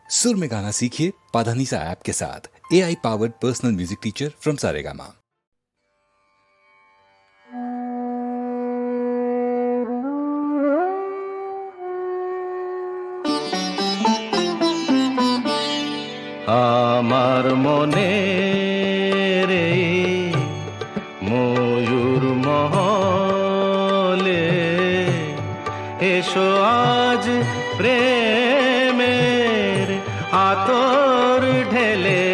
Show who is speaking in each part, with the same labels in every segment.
Speaker 1: सुर में गाना सीखिए पाधानीसा ऐप के साथ। AI powered personal music teacher from Saregama.
Speaker 2: আমার মনে রে ময়ূর মহলে এসো আজ প্রেমের আতর ঢেলে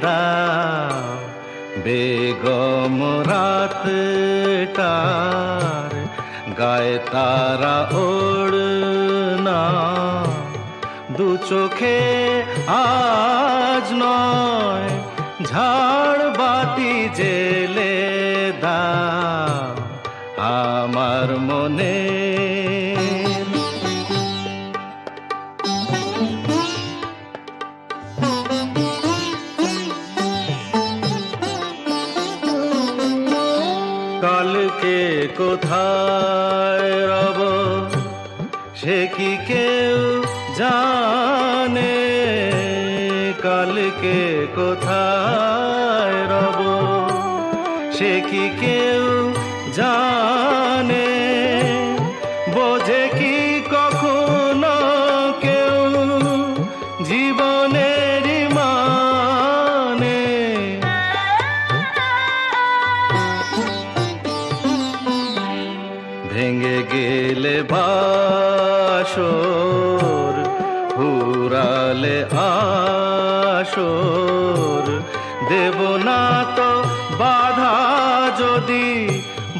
Speaker 2: দাও বেগম রাতটার গায়ে তারা ওড়না দু চোখে আজ নয় ঝাড় বাতি জেলে দাও আমার মনে কালকে কোথায় রব সে কি কেউ জানে কালকে কোথায় রব সে কি কেউ জানে বোঝে কি কখনো কেউ জীবনের মানে ভেঙে গেলে বাসর ফুরালে আসর দেব না তো বাধা যদি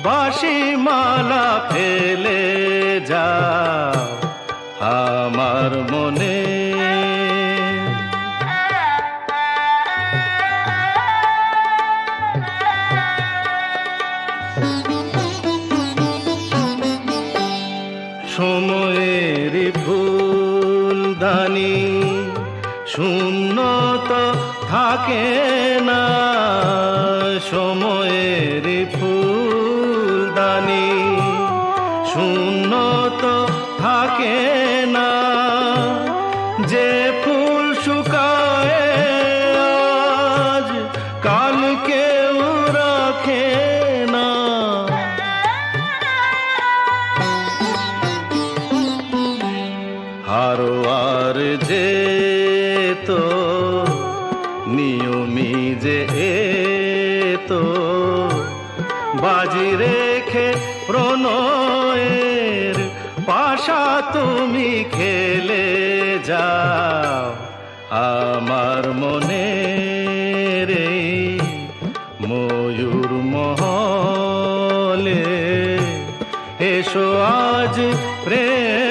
Speaker 2: বাঁশি মালা ফেলে যাও আমার মনে সময়ের ফুলদানি শূন্য তো থাকে না সময়ের ফুলদানি শূন্য তো থাকে না যে ফুল শুকায় আজ কাল কেউ রাখে না হারোয়ার যে তো নিয়মি যে তো বাজি রেখে প্রণয়ের পাশা তুমি খেলে যাও আমার মনে রে ময়ূর মহলে এসো আজ প্রেম